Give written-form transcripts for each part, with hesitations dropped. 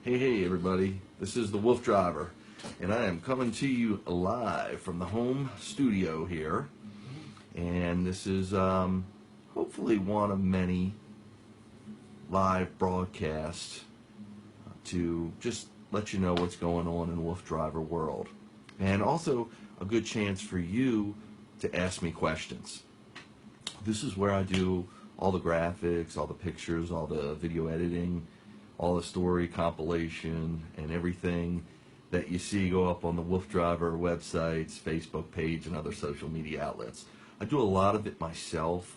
Hey everybody, this is the WooFDriver, and I am coming to you live from the home studio here, and this is hopefully one of many live broadcasts to just let you know what's going on in the WooFDriver world, and also a good chance for you to ask me questions. This is where I do all the graphics, all the pictures, all the video editing, all the story compilation, and everything that you see go up on the WooFDriver websites, Facebook page, and other social media outlets. I do a lot of it myself.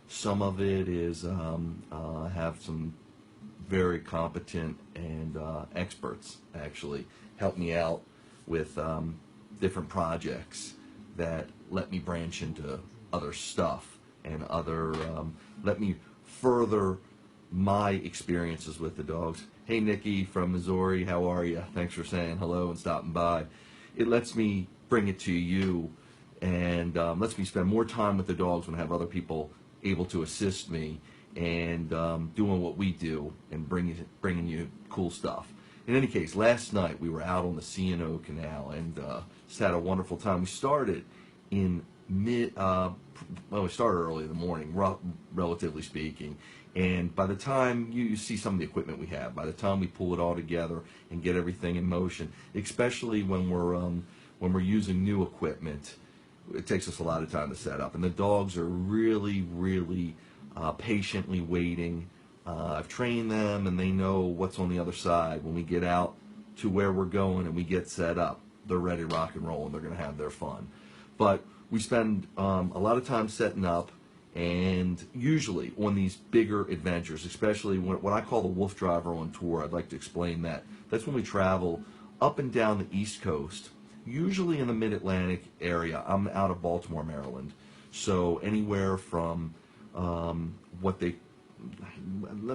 Some of it is have some very competent and experts actually help me out with different projects that let me branch into other stuff and other let me further my experiences with the dogs. Hey Nikki from Missouri, how are you? Thanks for saying hello and stopping by. It lets me bring it to you and lets me spend more time with the dogs when I have other people able to assist me and doing what we do and bringing you cool stuff. In any case, last night we were out on the C&O Canal and just had a wonderful time. We started in well, we started early in the morning, relatively speaking. And by the time you see some of the equipment we have, by the time we pull it all together and get everything in motion, especially when we're using new equipment, it takes us a lot of time to set up. And the dogs are really, really patiently waiting. I've trained them, and they know what's on the other side. When we get out to where we're going and we get set up, they're ready to rock and roll, and they're going to have their fun. But we spend a lot of time setting up. And usually on these bigger adventures, especially what I call the WooFDriver on tour, I'd like to explain that. That's when we travel up and down the East Coast, usually in the Mid-Atlantic area. I'm out of Baltimore, Maryland. So anywhere from let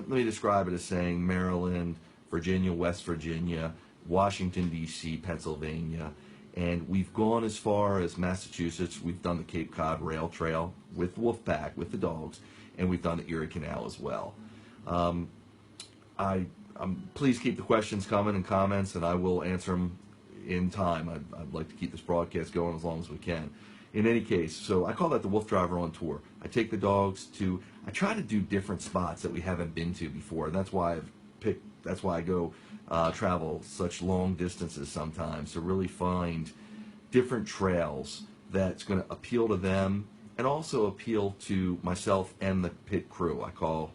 me describe it as saying Maryland, Virginia, West Virginia, Washington, D.C., Pennsylvania. And we've gone as far as Massachusetts. We've done the Cape Cod Rail Trail with Wolfpack, with the dogs, and we've done the Erie Canal as well. Please keep the questions coming and comments, and I will answer them in time. I'd like to keep this broadcast going as long as we can. In any case, so I call that the WooFDriver on tour. I take the dogs to, I try to do different spots that we haven't been to before. That's why I go travel such long distances sometimes to really find different trails that's going to appeal to them and also appeal to myself and the pit crew. I call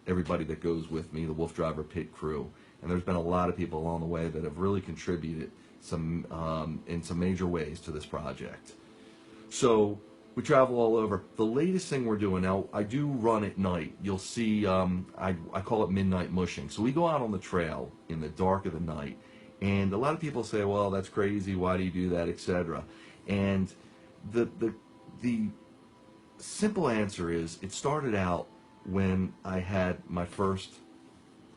everybody that goes with me the WooFDriver pit crew. And there's been a lot of people along the way that have really contributed in some major ways to this project. So we travel all over. The latest thing we're doing now, I do run at night. You'll see, I call it midnight mushing. So we go out on the trail in the dark of the night, and a lot of people say, well, that's crazy, why do you do that, etc. And the simple answer is, it started out when I had my first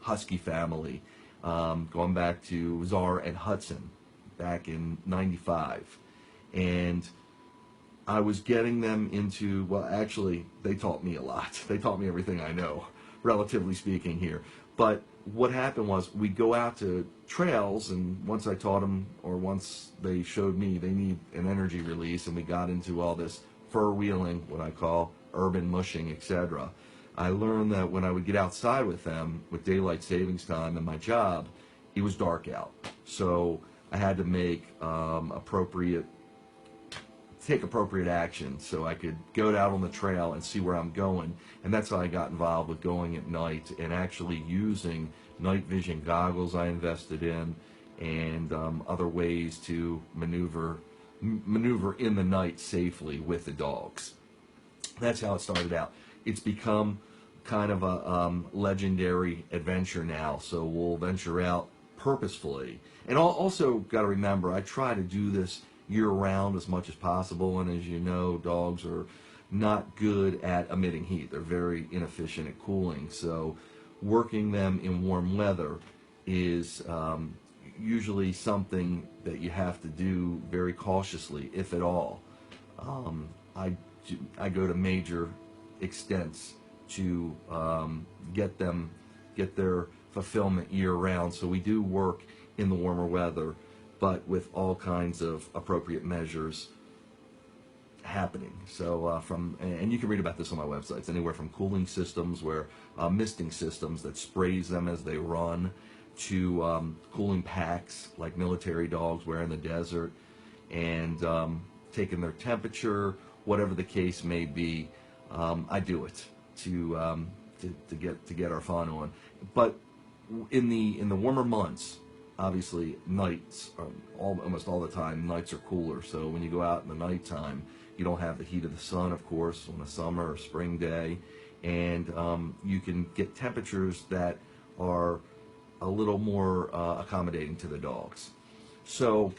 husky family, going back to Czar and Hudson back in '95. And I was getting them into, well, actually, they taught me a lot. They taught me everything I know, relatively speaking here. But what happened was we'd go out to trails, and once I taught them, or once they showed me they need an energy release, and we got into all this fur wheeling, what I call urban mushing, etc., I learned that when I would get outside with them, with daylight savings time and my job, it was dark out. So I had to make take appropriate action so I could go out on the trail and see where I'm going. And that's how I got involved with going at night and actually using night vision goggles I invested in and other ways to maneuver in the night safely with the dogs. That's how it started out. It's become kind of a legendary adventure now, so we'll venture out purposefully. And also got to remember, I try to do this year-round as much as possible, and as you know, dogs are not good at emitting heat. They're very inefficient at cooling, so working them in warm weather is usually something that you have to do very cautiously, if at all. I go to major extents to get their fulfillment year-round. So we do work in the warmer weather, but with all kinds of appropriate measures happening. So and you can read about this on my websites, anywhere from cooling systems, where misting systems that sprays them as they run, to cooling packs like military dogs wear in the desert, and taking their temperature, whatever the case may be. I do it to get our fun on. But in the warmer months, obviously nights are almost all the time. Nights are cooler, so when you go out in the nighttime, you don't have the heat of the sun, of course, on a summer or spring day, and you can get temperatures that are a little more accommodating to the dogs. So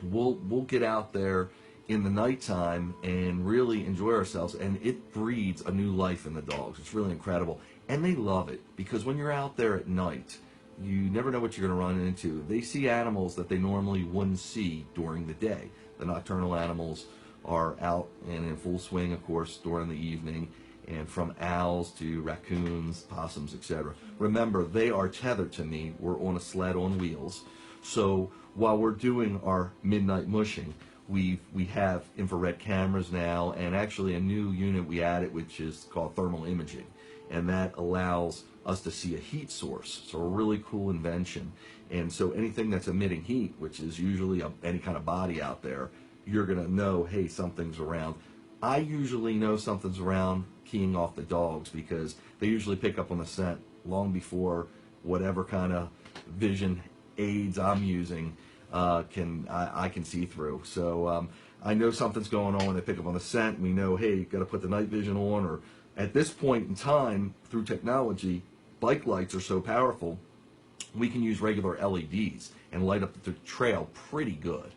we'll get out there in the nighttime and really enjoy ourselves, and it breeds a new life in the dogs. It's really incredible, and they love it, because when you're out there at night, you never know what you're going to run into. They see animals that they normally wouldn't see during the day. The nocturnal animals are out and in full swing, of course, during the evening, and from owls to raccoons, possums, etc. Remember, they are tethered to me. We're on a sled on wheels. So while we're doing our midnight mushing, we have infrared cameras now, and actually a new unit we added, which is called thermal imaging, and that allows us to see a heat source. So a really cool invention. And so anything that's emitting heat, which is usually any kind of body out there, you're going to know, hey, something's around. I usually know something's around keying off the dogs, because they usually pick up on the scent long before whatever kind of vision aids I'm using I can see through. So I know something's going on when they pick up on the scent. We know, hey, got to put the night vision on. Or at this point in time, through technology, bike lights are so powerful, we can use regular LEDs and light up the trail pretty good.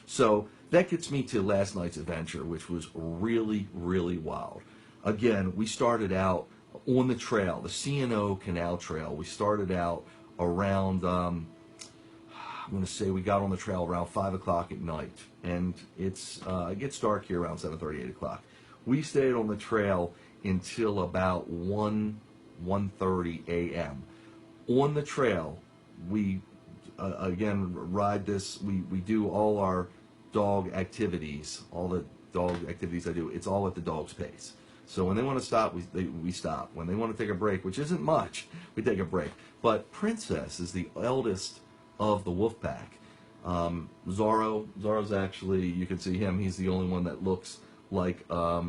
So that gets me to last night's adventure, which was really, really wild. Again, we started out on the trail, the C&O Canal Trail. We started out around, I'm going to say we got on the trail around 5 o'clock at night. And it gets dark here around 7:30, 8 o'clock. We stayed on the trail until about 1:30 a.m. On the trail, we, again, ride this. We do all our dog activities, all the dog activities I do, it's all at the dog's pace. So when they want to stop, we stop. When they want to take a break, which isn't much, we take a break. But Princess is the eldest of the wolf pack. Zorro's actually, you can see him, he's the only one that looks like a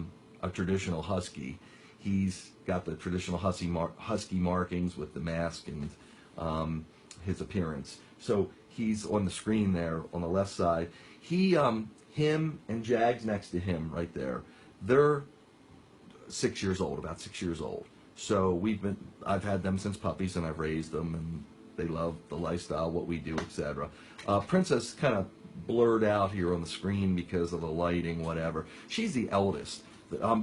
traditional husky. He's got the traditional husky markings with the mask and his appearance. So he's on the screen there on the left side. Him and Jags next to him right there, they're 6 years old, about 6 years old. So I've had them since puppies, and I've raised them, and they love the lifestyle, what we do, etc. Princess kind of blurred out here on the screen because of the lighting, whatever. She's the eldest.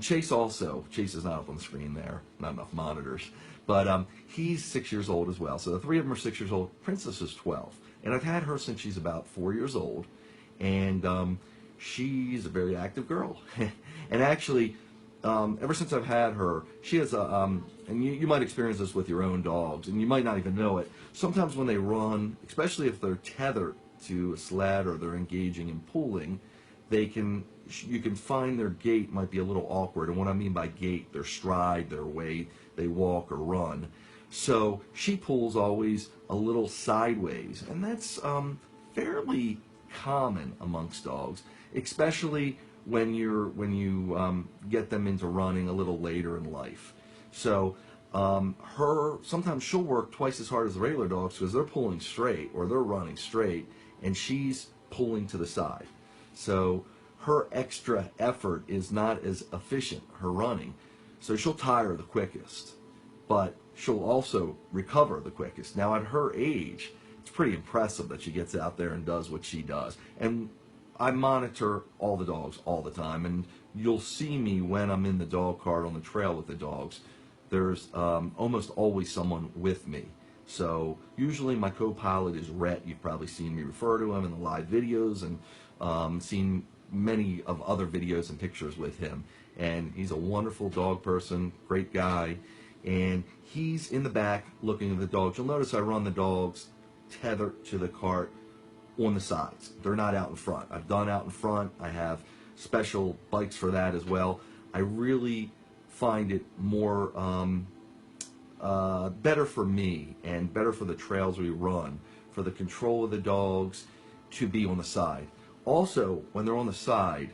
Chase is not up on the screen there, not enough monitors, but he's 6 years old as well. So the three of them are 6 years old. Princess is 12, and I've had her since she's about 4 years old, and she's a very active girl. And actually, ever since I've had her, she has and you might experience this with your own dogs, and you might not even know it. Sometimes when they run, especially if they're tethered to a sled or they're engaging in pulling, you can find their gait might be a little awkward. And what I mean by gait, their stride, their way they walk or run. So she pulls always a little sideways, and that's fairly common amongst dogs, especially when you get them into running a little later in life. So sometimes she'll work twice as hard as the regular dogs because they're pulling straight or they're running straight, and she's pulling to the side. So her extra effort is not as efficient, her running. So she'll tire the quickest, but she'll also recover the quickest. Now at her age, it's pretty impressive that she gets out there and does what she does. And I monitor all the dogs all the time, and you'll see me when I'm in the dog cart on the trail with the dogs. There's almost always someone with me. So usually my co-pilot is Rhett. You've probably seen me refer to him in the live videos, and seen many of other videos and pictures with him. And he's a wonderful dog person, great guy, and He's in the back looking at the dogs. You'll notice I run the dogs tethered to the cart on the sides. They're not out in front. I've done out in front. I have special bikes for that as well. I really find it more better for me and better for the trails we run, for the control of the dogs, to be on the side. Also, when they're on the side,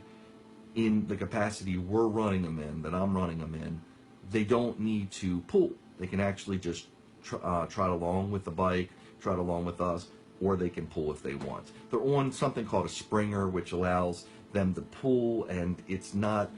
in the capacity we're running them in, that I'm running them in, they don't need to pull. They can actually just trot along with the bike, trot along with us, or they can pull if they want. They're on something called a springer, which allows them to pull, and it's not,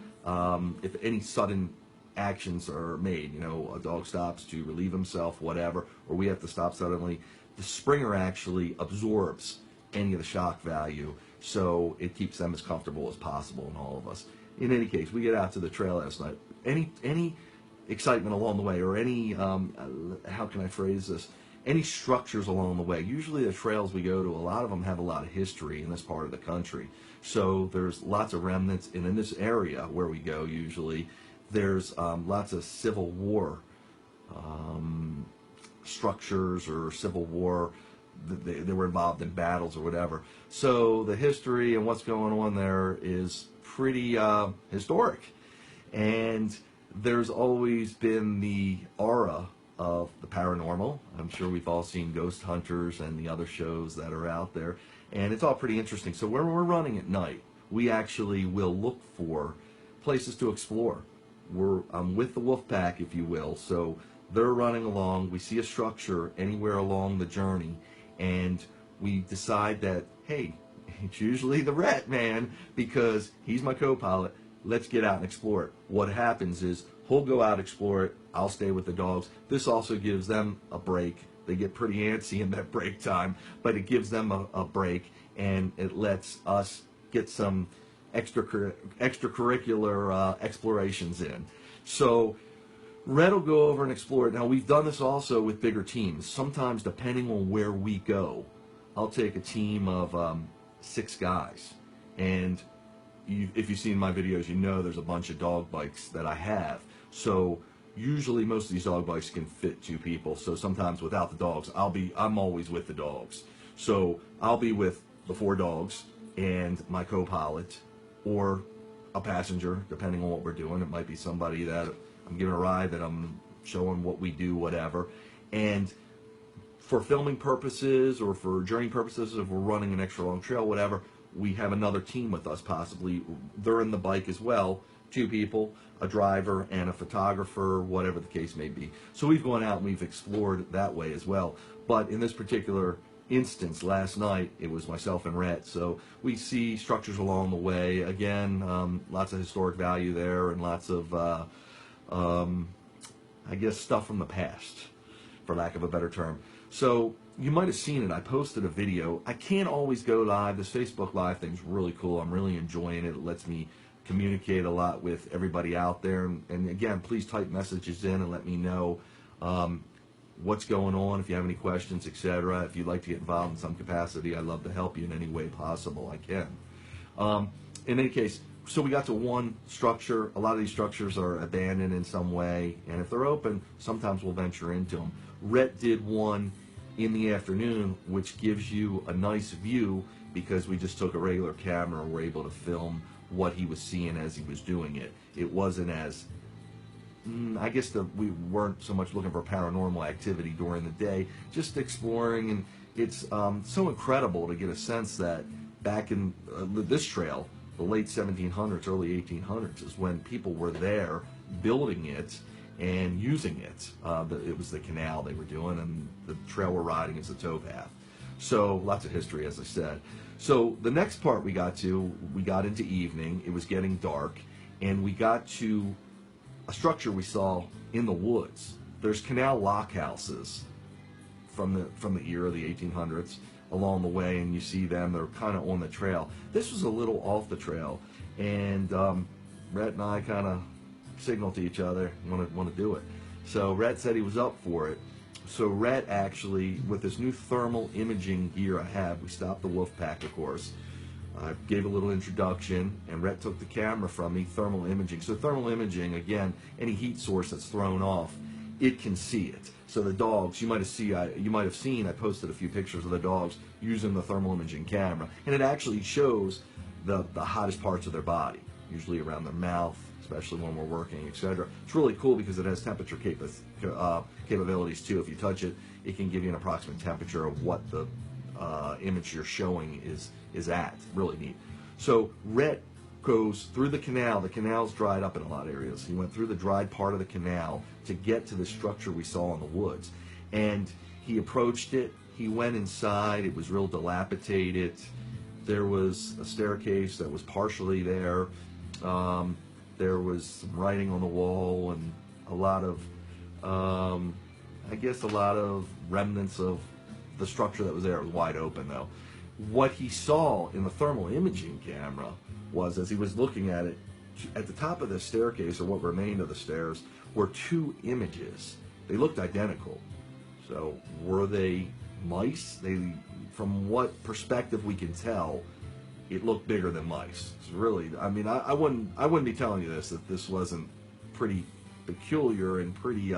if any sudden actions are made, you know, a dog stops to relieve himself, whatever, or we have to stop suddenly, the springer actually absorbs any of the shock value, so it keeps them as comfortable as possible, and all of us. In any case, we get out to the trail last night. Any excitement along the way, or any, how can I phrase this, any structures along the way. Usually the trails we go to, a lot of them have a lot of history in this part of the country. So there's lots of remnants, and in this area where we go usually, there's lots of Civil War structures, or Civil War, they were involved in battles or whatever. So the history and what's going on there is pretty historic. And there's always been the aura of the paranormal. I'm sure we've all seen Ghost Hunters and the other shows that are out there, and it's all pretty interesting. So when we're running at night, we actually will look for places to explore. We're with the wolf pack, if you will, so they're running along. We see a structure anywhere along the journey, and we decide that, hey, it's usually the Rhett man, because he's my co-pilot. Let's get out and explore it. What happens is he'll go out, explore it. I'll stay with the dogs. This also gives them a break. They get pretty antsy in that break time, but it gives them a break, and it lets us get some extracurricular explorations in. So Red will go over and explore it. Now, we've done this also with bigger teams. Sometimes, depending on where we go, I'll take a team of 6 guys, and if you've seen my videos, you know there's a bunch of dog bikes that I have. So usually most of these dog bikes can fit 2 people. So sometimes without the dogs, I'm always with the dogs. So I'll be with the 4 dogs and my co-pilot, or a passenger, depending on what we're doing. It might be somebody that I'm giving a ride, that I'm showing what we do, whatever. And for filming purposes or for journey purposes, if we're running an extra long trail, whatever, we have another team with us, possibly. They're in the bike as well, 2 people, a driver and a photographer, whatever the case may be. So we've gone out and we've explored that way as well. But in this particular instance, last night, it was myself and Rhett. So we see structures along the way. Again, lots of historic value there, and lots of, I guess, stuff from the past, for lack of a better term. So you might have seen it. I posted a video. I can't always go live. This Facebook Live thing's really cool. I'm really enjoying it. It lets me communicate a lot with everybody out there. And again, please type messages in and let me know what's going on, if you have any questions, etc. If you'd like to get involved in some capacity, I'd love to help you in any way possible I can. In any case, so we got to one structure. A lot of these structures are abandoned in some way, and if they're open, sometimes we'll venture into them. Rhett did one in the afternoon, which gives you a nice view, because we just took a regular camera and were able to film what he was seeing as he was doing it. It wasn't as, I guess we weren't so much looking for paranormal activity during the day, just exploring. And it's so incredible to get a sense that back in this trail, the late 1700s, early 1800s, is when people were there building it and using it. It was the canal they were doing, and the trail we're riding is the towpath. So lots of history, as I said. So the next part we got into evening. It was getting dark, and we got to a structure we saw in the woods. There's canal lock houses from the era of the 1800s along the way, and you see them. They're kind of on the trail. This was a little off the trail, and Rhett and I kind of signaled to each other, want to do it. So Rhett said he was up for it. So Rhett actually, with this new thermal imaging gear I have, we stopped the wolf pack, of course. I gave a little introduction, and Rhett took the camera from me, thermal imaging. So thermal imaging, again, any heat source that's thrown off, it can see it. So the dogs, you might have seen, I posted a few pictures of the dogs using the thermal imaging camera, and it actually shows the hottest parts of their body, usually around their mouth, especially when we're working, etc. It's really cool because it has temperature capabilities too. If you touch it, it can give you an approximate temperature of what the image you're showing is at. Really neat. So Rhett goes through the canal. The canal's dried up in a lot of areas. He went through the dried part of the canal to get to the structure we saw in the woods. And he approached it. He went inside. It was real dilapidated. There was a staircase that was partially there. There was some writing on the wall and a lot of, I guess, a lot of remnants of the structure that was there. It was wide open, though. What he saw in the thermal imaging camera was, as he was looking at it, at the top of the staircase, or what remained of the stairs, were two images. They looked identical. So were they mice? From what perspective we can tell, it looked bigger than mice. It's really, I mean, I wouldn't be telling you this if this wasn't pretty peculiar and pretty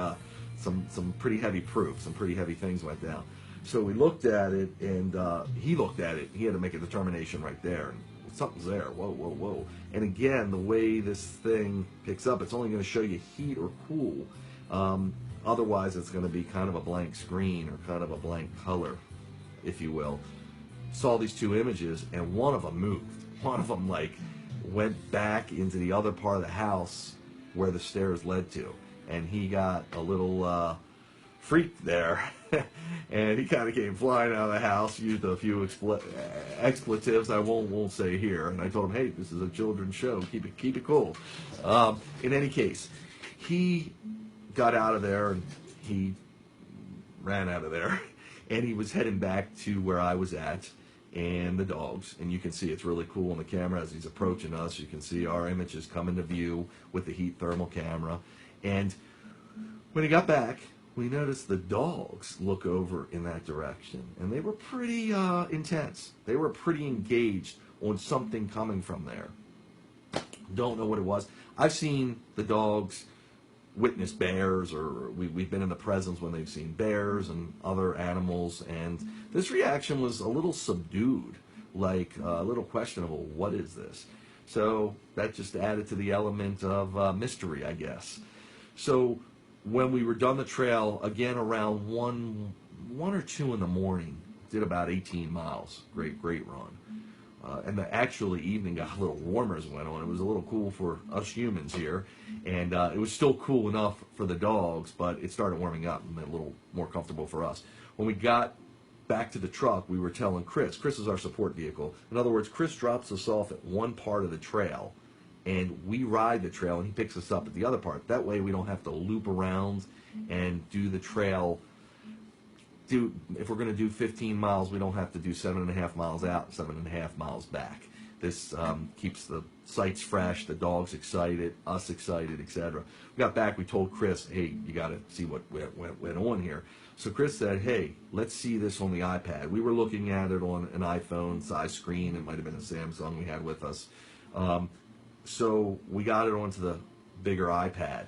some pretty heavy proof. Some pretty heavy things went down. So we looked at it, and he looked at it. He had to make a determination right there. And something's there. Whoa, whoa, whoa. And again, the way this thing picks up, it's only going to show you heat or cool. Otherwise, it's going to be kind of a blank screen or kind of a blank color, if you will. Saw these two images, and one of them moved. One of them, like, went back into the other part of the house where the stairs led to. And he got a little freaked there. And he kind of came flying out of the house, used a few expletives I won't say here. And I told him, hey, this is a children's show. Keep it cool. In any case, he got out of there, and he ran out of there. And he was heading back to where I was at and the dogs. And you can see it's really cool on the camera as he's approaching us. You can see our images come into view with the heat thermal camera. And when he got back, we noticed the dogs look over in that direction. And they were pretty intense. They were pretty engaged on something coming from there. Don't know what it was. I've seen the dogs witness bears, or we've been in the presence when they've seen bears and other animals, and this reaction was a little subdued, like a little questionable. What is this? So that just added to the element of mystery, I guess. So when we were done the trail, again around 1 or 2 in the morning, did about 18 miles. Great run. And the actually evening got a little warmer as it went on. It was a little cool for us humans here, and it was still cool enough for the dogs, but it started warming up and a little more comfortable for us. When we got back to the truck, we were telling Chris is our support vehicle. In other words, Chris drops us off at one part of the trail, and we ride the trail, and he picks us up at the other part. That way we don't have to loop around and do the trail. If we're going to do 15 miles, we don't have to do 7.5 miles out, 7.5 miles back. This keeps the sights fresh, the dogs excited, us excited, etc. We got back, we told Chris, hey, you got to see what went on here. So Chris said, hey, let's see this on the iPad. We were looking at it on an iPhone size screen. It might have been a Samsung we had with us. So we got it onto the bigger iPad,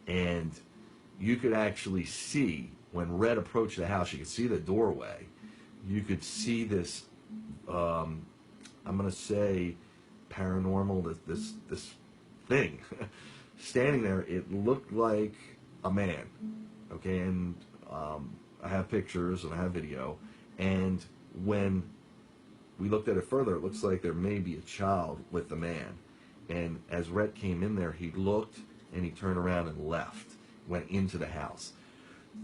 and you could actually see, when Red approached the house, you could see the doorway. You could see this, I'm going to say, paranormal, this thing standing there. It looked like a man, okay? And I have pictures and I have video. And when we looked at it further, it looks like there may be a child with the man. And as Rhett came in there, he looked and he turned around and left, went into the house.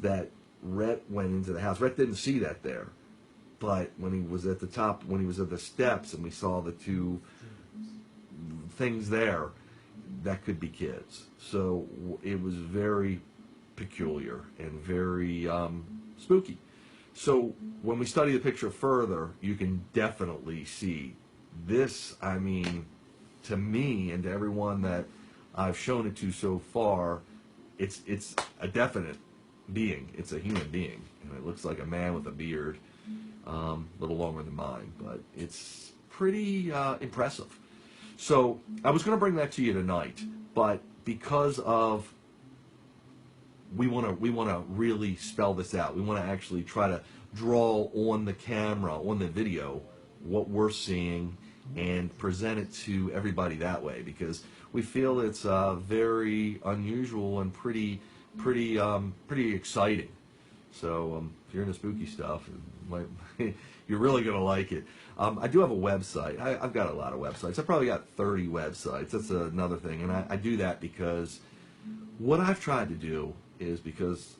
That Rhett went into the house. Rhett didn't see that there, but when he was at the top, when he was at the steps, and we saw the two things there, that could be kids. So it was very peculiar and very spooky. So when we study the picture further, you can definitely see this. I mean, to me and to everyone that I've shown it to so far, it's a definite being. It's a human being, and it looks like a man with a beard, a little longer than mine, but it's pretty impressive. So I was going to bring that to you tonight, but because of we want to really spell this out. We want to actually try to draw on the camera, on the video, what we're seeing and present it to everybody that way, because we feel it's very unusual and pretty exciting. So if you're into spooky stuff, you're really going to like it. I do have a website. I've got a lot of websites. I've probably got 30 websites. That's another thing. And I do that because what I've tried to do is, because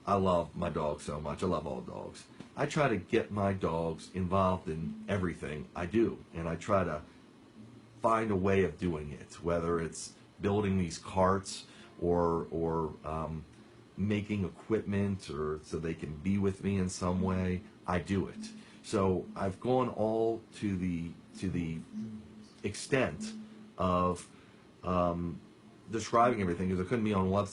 I love my dogs so much. I love all dogs. I try to get my dogs involved in everything I do. And I try to find a way of doing it, whether it's building these carts or making equipment, or so they can be with me in some way. I do it. So I've gone all to the extent of describing everything, because it couldn't be on one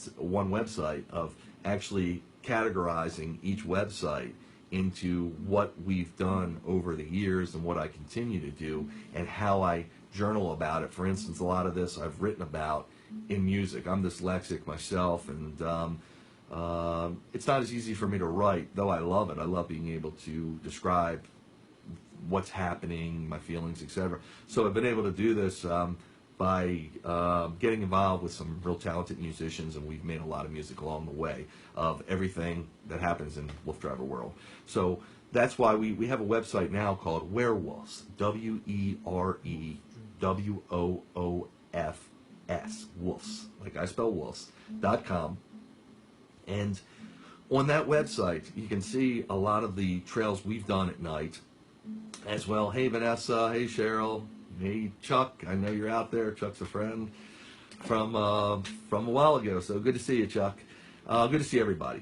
website, of actually categorizing each website into what we've done over the years and what I continue to do and how I journal about it. For instance, a lot of this I've written about in music. I'm dyslexic myself, and it's not as easy for me to write, though I love it. I love being able to describe what's happening, my feelings, etc. So I've been able to do this by getting involved with some real talented musicians, and we've made a lot of music along the way of everything that happens in WooFDriver world. So that's why we have a website now called Werewoofs, WEREWOOFS, Woofs, like I spell wolves.com. And on that website, you can see a lot of the trails we've done at night as well. Hey, Vanessa. Hey, Cheryl. Hey, Chuck. I know you're out there. Chuck's a friend from a while ago, so good to see you, Chuck. Good to see everybody.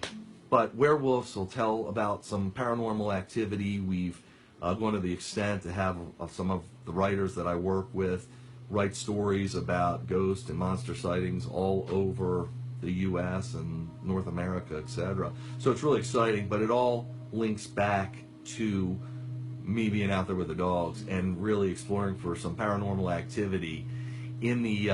But Werewoofs will tell about some paranormal activity. We've gone to the extent to have some of the writers that I work with write stories about ghost and monster sightings all over the U.S. and North America, etc. So it's really exciting, but it all links back to me being out there with the dogs and really exploring for some paranormal activity in the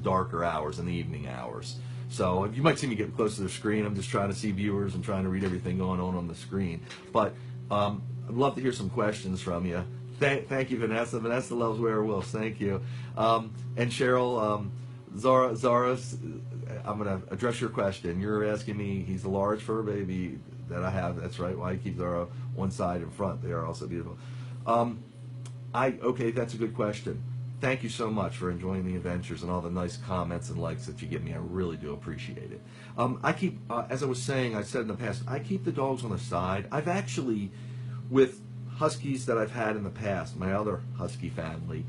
darker hours, in the evening hours. So you might see me get close to the screen. I'm just trying to see viewers and trying to read everything going on the screen. But I'd love to hear some questions from you. Thank you, Vanessa. Vanessa loves werewolves. Thank you. And Cheryl, Zara, I'm going to address your question. You're asking me, he's a large fur baby that I have. That's right. Why I keep Zara one side in front. They are also beautiful. Okay, that's a good question. Thank you so much for enjoying the adventures and all the nice comments and likes that you give me. I really do appreciate it. I keep, as I was saying, I said in the past, I keep the dogs on the side. I've actually, with huskies that I've had in the past, my other husky family,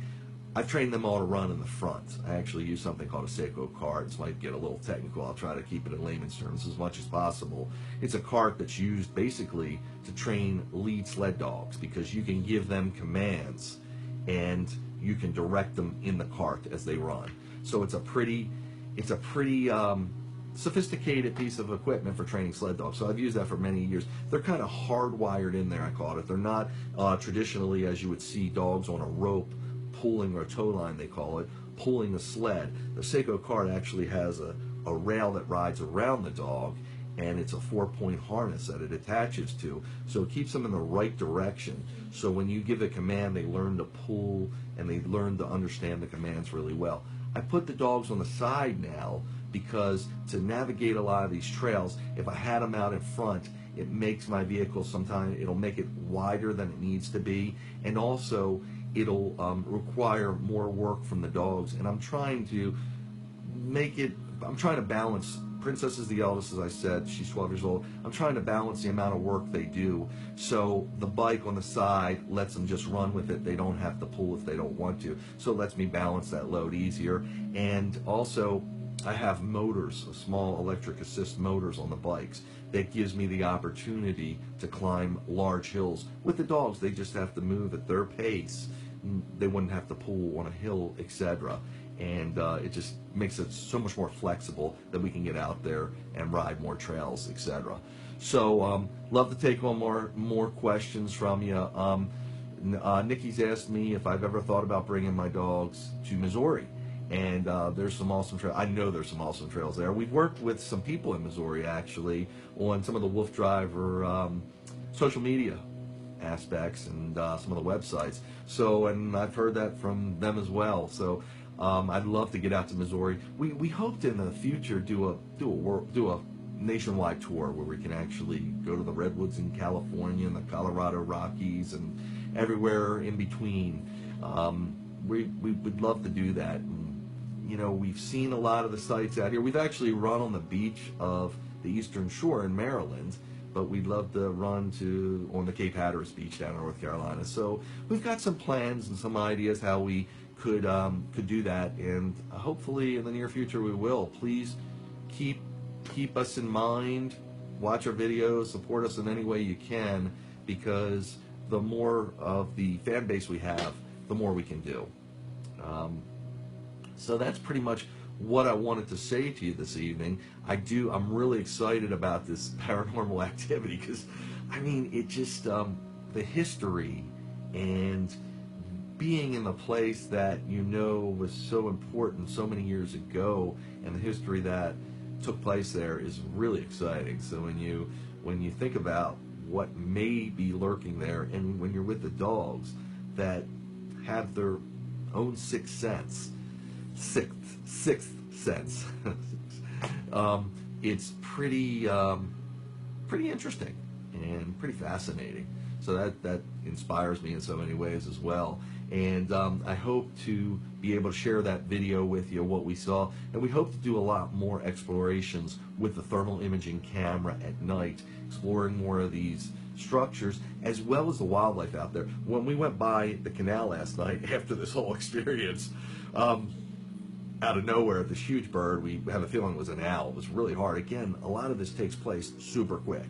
I've trained them all to run in the front. I actually use something called a Seiko cart. This might get a little technical. I'll try to keep it in layman's terms as much as possible. It's a cart that's used basically to train lead sled dogs, because you can give them commands and you can direct them in the cart as they run. So it's a pretty sophisticated piece of equipment for training sled dogs. So I've used that for many years. They're kind of hardwired in there, I call it. They're not traditionally, as you would see dogs on a rope pulling, or a tow line they call it, pulling a sled. The Seiko cart actually has a rail that rides around the dog, and it's a 4-point harness that it attaches to, so it keeps them in the right direction. So when you give a command, they learn to pull and they learn to understand the commands really well. I put the dogs on the side now because to navigate a lot of these trails, if I had them out in front, it makes my vehicle sometimes, it'll make it wider than it needs to be, and also it'll require more work from the dogs. And I'm trying to balance. Princess is the eldest, as I said. She's 12 years old. I'm trying to balance the amount of work they do. So the bike on the side lets them just run with it. They don't have to pull if they don't want to. So it lets me balance that load easier. And also, I have motors, small electric assist motors on the bikes. That gives me the opportunity to climb large hills. With the dogs, they just have to move at their pace. They wouldn't have to pull on a hill, etc. And it just makes it so much more flexible that we can get out there and ride more trails, etc. So love to take on more questions from you. Nikki's asked me if I've ever thought about bringing my dogs to Missouri. and there's some awesome trails. I know there's some awesome trails there. We've worked with some people in Missouri actually on some of the WooFDriver social media aspects and some of the websites. So, and I've heard that from them as well. So, I'd love to get out to Missouri. We hope to in the future do a nationwide tour where we can actually go to the redwoods in California and the Colorado Rockies and everywhere in between. We would love to do that. And, you know, we've seen a lot of the sites out here. We've actually run on the beach of the Eastern Shore in Maryland, but we'd love to run on the Cape Hatteras beach down in North Carolina. So we've got some plans and some ideas how we could do that, and hopefully in the near future we will. Please keep us in mind, watch our videos, support us in any way you can, because the more of the fan base we have, the more we can do. So that's pretty much what I wanted to say to you this evening. I'm really excited about this paranormal activity because, I mean, it just, the history and being in the place that you know was so important so many years ago, and the history that took place there is really exciting. So when you think about what may be lurking there, and when you're with the dogs that have their own sixth sense, it's pretty interesting and pretty fascinating. So that inspires me in so many ways as well. And I hope to be able to share that video with you, what we saw. And we hope to do a lot more explorations with the thermal imaging camera at night, exploring more of these structures, as well as the wildlife out there. When we went by the canal last night after this whole experience, out of nowhere, this huge bird, we have a feeling it was an owl. It was really hard. Again, a lot of this takes place super quick.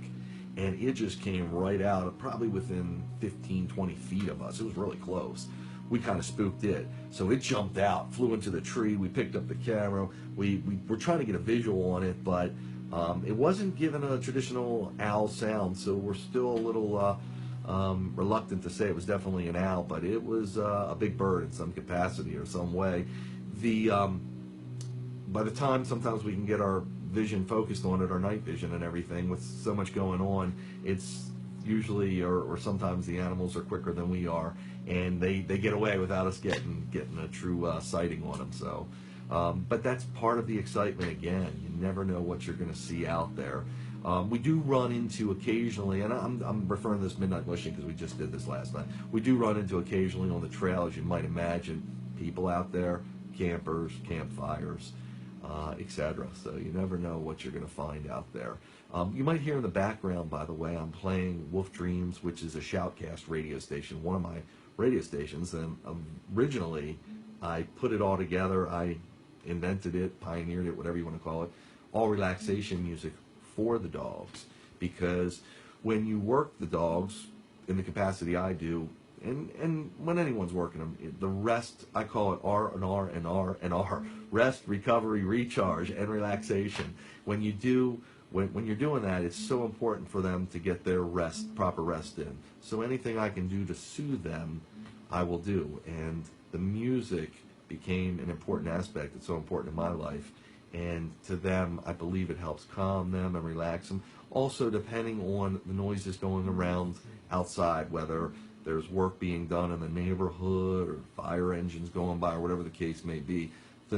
And it just came right out, probably within 15, 20 feet of us. It was really close. We kind of spooked it. So it jumped out, flew into the tree. We picked up the camera. We were trying to get a visual on it, but it wasn't given a traditional owl sound. So we're still a little reluctant to say it was definitely an owl, but it was a big bird in some capacity or some way. By the time sometimes we can get our vision focused on it, our night vision and everything, with so much going on, it's usually, or sometimes the animals are quicker than we are, and they get away without us getting a true sighting on them. So, but that's part of the excitement. Again, you never know what you're going to see out there. We do run into occasionally, and I'm referring to this midnight mushing because we just did this last night. We do run into occasionally on the trail, as you might imagine, people out there, campers, campfires, etc. So you never know what you're going to find out there. You might hear in the background, by the way, I'm playing Wolf Dreams, which is a shoutcast radio station, one of my radio stations, and originally I put it all together. I invented it, pioneered it, whatever you want to call it, all relaxation music for the dogs, because when you work the dogs in the capacity I do, and when anyone's working them, the rest, I call it R and R and R and R, rest, recovery, recharge, and relaxation. When you're doing that, it's so important for them to get their rest, proper rest in. So anything I can do to soothe them, I will do. And the music became an important aspect. It's so important in my life. And to them, I believe it helps calm them and relax them. Also, depending on the noises going around outside, whether there's work being done in the neighborhood or fire engines going by or whatever the case may be, the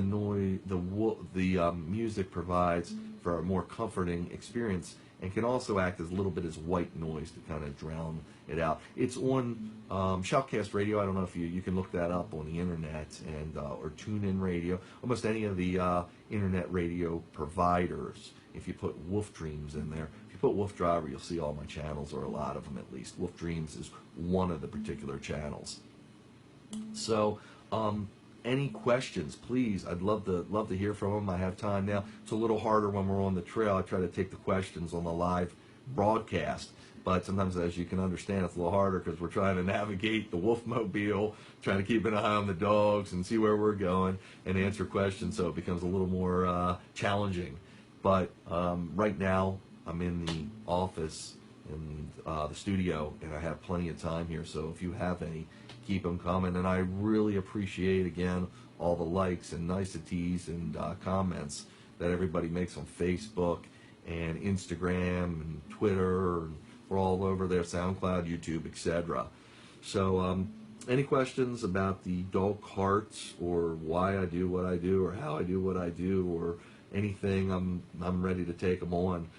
music provides for a more comforting experience and can also act as a little bit as white noise to kind of drown it out. It's on Shoutcast Radio. I don't know if you can look that up on the internet, and or TuneIn Radio, almost any of the internet radio providers. If you put Wolf Dreams in there, if you put WooFDriver, you'll see all my channels, or a lot of them at least. Wolf Dreams is one of the particular channels. So, any questions, please? I'd love to hear from them. I have time now. It's a little harder when we're on the trail. I try to take the questions on the live broadcast, but sometimes, as you can understand, it's a little harder because we're trying to navigate the Wolfmobile, trying to keep an eye on the dogs and see where we're going and answer questions, so it becomes a little more challenging. But right now, I'm in the office the studio, and I have plenty of time here. So if you have any, keep them coming. And I really appreciate, again, all the likes and niceties and comments that everybody makes on Facebook and Instagram and Twitter. And we're all over there, SoundCloud, YouTube, etc. So any questions about the dog carts, or why I do what I do, or how I do what I do, or anything, I'm ready to take them on.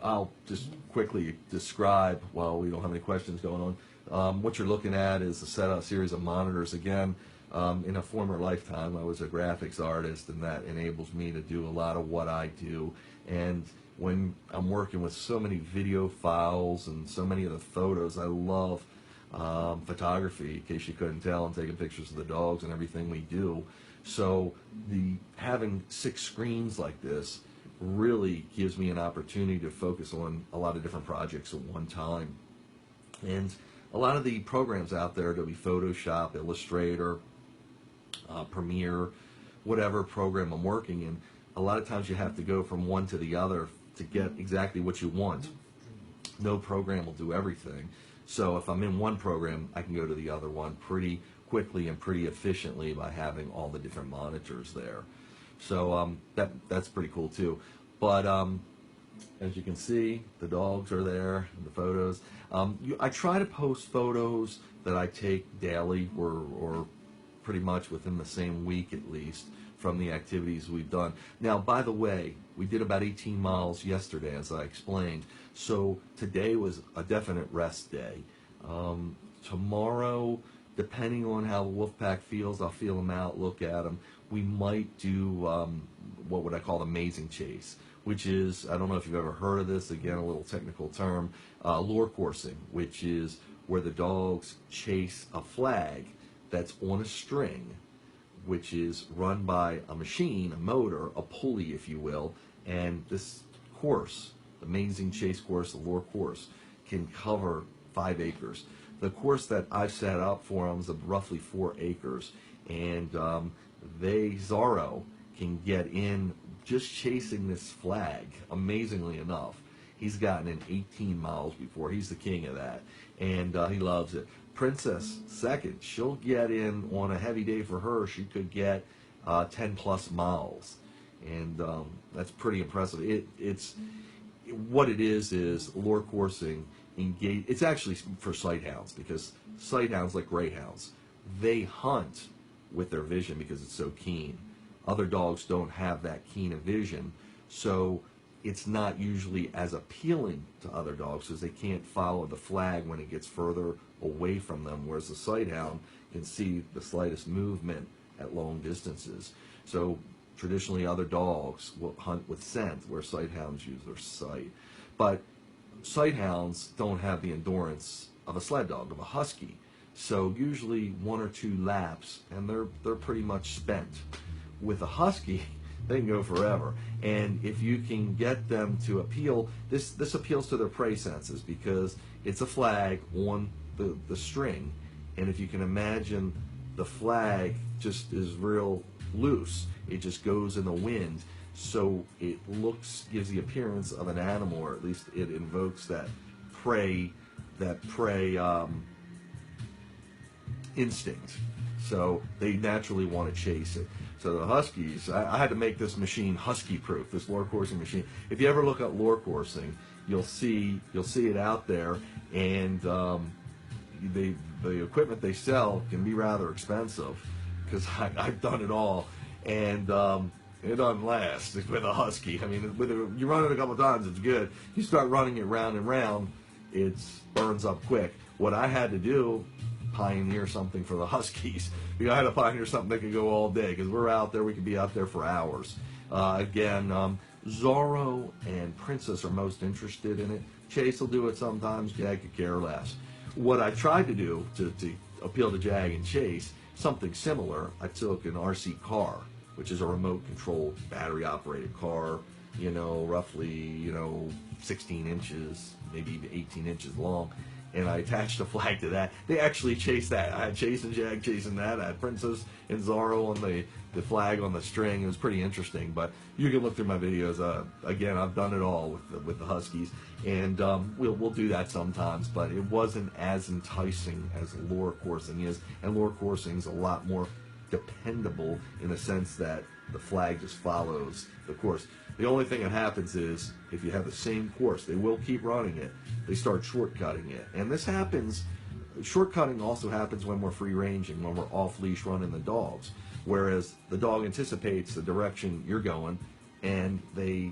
I'll just quickly describe, while we don't have any questions going on. What you're looking at is a series of monitors. Again, in a former lifetime, I was a graphics artist, and that enables me to do a lot of what I do. And when I'm working with so many video files and so many of the photos, I love photography, in case you couldn't tell, and taking pictures of the dogs and everything we do. So having 6 screens like this really gives me an opportunity to focus on a lot of different projects at one time. And a lot of the programs out there, Adobe Photoshop, Illustrator, Premiere, whatever program I'm working in, a lot of times you have to go from one to the other to get exactly what you want. No program will do everything. So if I'm in one program, I can go to the other one pretty quickly and pretty efficiently by having all the different monitors there. So that's pretty cool too. But as you can see, the dogs are there, the photos. I try to post photos that I take daily, or pretty much within the same week at least, from the activities we've done. Now, by the way, we did about 18 miles yesterday, as I explained. So today was a definite rest day. Tomorrow, depending on how the wolf pack feels, I'll feel them out, look at them. We might do what would I call amazing chase, which is, I don't know if you've ever heard of this, again, a little technical term, lure coursing, which is where the dogs chase a flag that's on a string, which is run by a machine, a motor, a pulley, if you will. And this course, the amazing chase course, the lure course, can cover 5 acres. The course that I've set up for them is of roughly 4 acres, and Zorro can get in just chasing this flag. Amazingly enough, he's gotten in 18 miles before. He's the king of that, and he loves it. Princess, second, she'll get in on a heavy day for her. She could get 10 plus miles, and that's pretty impressive. It's what it is lure coursing. It's actually for sighthounds, because sighthounds, like greyhounds, they hunt with their vision because it's so keen. Other dogs don't have that keen of vision, so it's not usually as appealing to other dogs because they can't follow the flag when it gets further away from them, whereas the sighthound can see the slightest movement at long distances. So traditionally other dogs will hunt with scent, where sighthounds use their sight. But sighthounds don't have the endurance of a sled dog, of a husky. So usually 1 or 2 laps and they're pretty much spent. With a husky, they can go forever. And if you can get them to appeal, this appeals to their prey senses, because it's a flag on the string, and if you can imagine, the flag just is real loose. It just goes in the wind, so it gives the appearance of an animal, or at least it invokes that prey instinct. So they naturally want to chase it. So the huskies, I had to make this machine husky-proof, this lure coursing machine. If you ever look at lure coursing, you'll see it out there, and the equipment they sell can be rather expensive, because I've done it all, and it doesn't last with a husky. I mean, you run it a couple times, it's good. You start running it round and round, it burns up quick. What I had to do, pioneer something for the huskies. I had to pioneer something that could go all day, because we're out there, we could be out there for hours. Again, Zorro and Princess are most interested in it. Chase will do it sometimes, Jag could care less. What I tried to do to appeal to Jag and Chase, something similar, I took an RC car, which is a remote controlled battery operated car, roughly 16 inches, maybe even 18 inches long, and I attached a flag to that. They actually chased that. I had Chase and Jag chasing that. I had Princess and Zorro on the flag on the string. It was pretty interesting, but you can look through my videos. Again, I've done it all with the Huskies, and we'll do that sometimes, but it wasn't as enticing as lure coursing is, and lure coursing is a lot more dependable in the sense that the flag just follows the course. The only thing that happens is if you have the same course, they will keep running it. They start shortcutting it. And this happens, shortcutting also happens when we're free ranging, when we're off leash running the dogs. Whereas the dog anticipates the direction you're going and they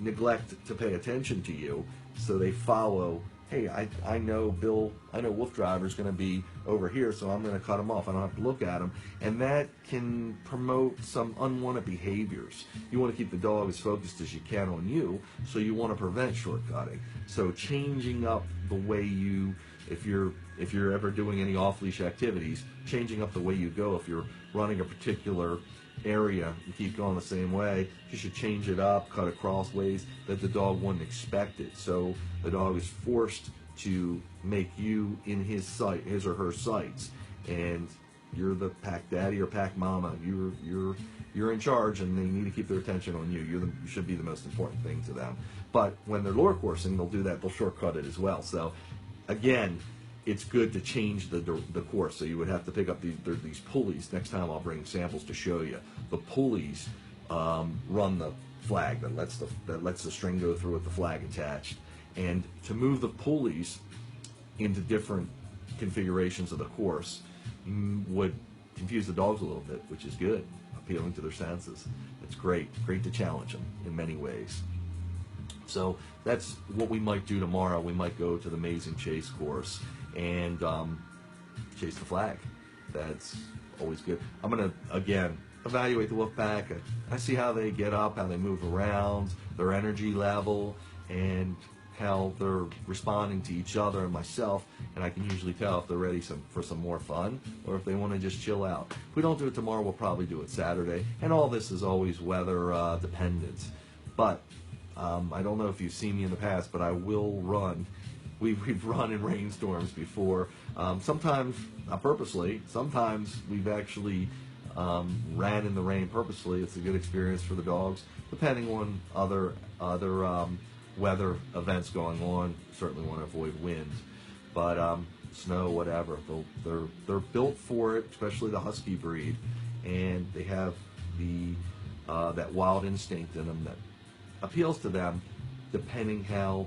neglect to pay attention to you, so they follow. Hey, I know WooFDriver's going to be over here, so I'm going to cut him off. I don't have to look at him. And that can promote some unwanted behaviors. You want to keep the dog as focused as you can on you, so you want to prevent shortcutting. So changing up the way you, if you're ever doing any off-leash activities, changing up the way you go. If you're running a particular area, you keep going the same way, you should change it up, cut across ways that the dog wouldn't expect it. So the dog is forced to make you in his or her sights, and you're the pack daddy or pack mama. You're in charge, and they need to keep their attention on you. You should be the most important thing to them. But when they're lure coursing, they'll do that. They'll shortcut it as well. So again, it's good to change the course. So you would have to pick up these pulleys. Next time I'll bring samples to show you. The pulleys run the flag that lets the string go through with the flag attached. And to move the pulleys into different configurations of the course would confuse the dogs a little bit, which is good, appealing to their senses. It's great to challenge them in many ways. So that's what we might do tomorrow. We might go to the Amazing Chase course and chase the flag. That's always good. I'm going to, again, evaluate the wolf pack. I see how they get up, how they move around, their energy level, and how they're responding to each other and myself, and I can usually tell if they're ready for some more fun or if they want to just chill out. If we don't do it tomorrow, we'll probably do it Saturday, and all this is always weather dependent. But I don't know if you've seen me in the past, but I will run. We've run in rainstorms before. Sometimes not purposely. Sometimes we've actually ran in the rain purposely. It's a good experience for the dogs, depending on other weather events going on. Certainly want to avoid wind, but snow, whatever. They're built for it, especially the Husky breed, and they have that wild instinct in them that appeals to them, depending how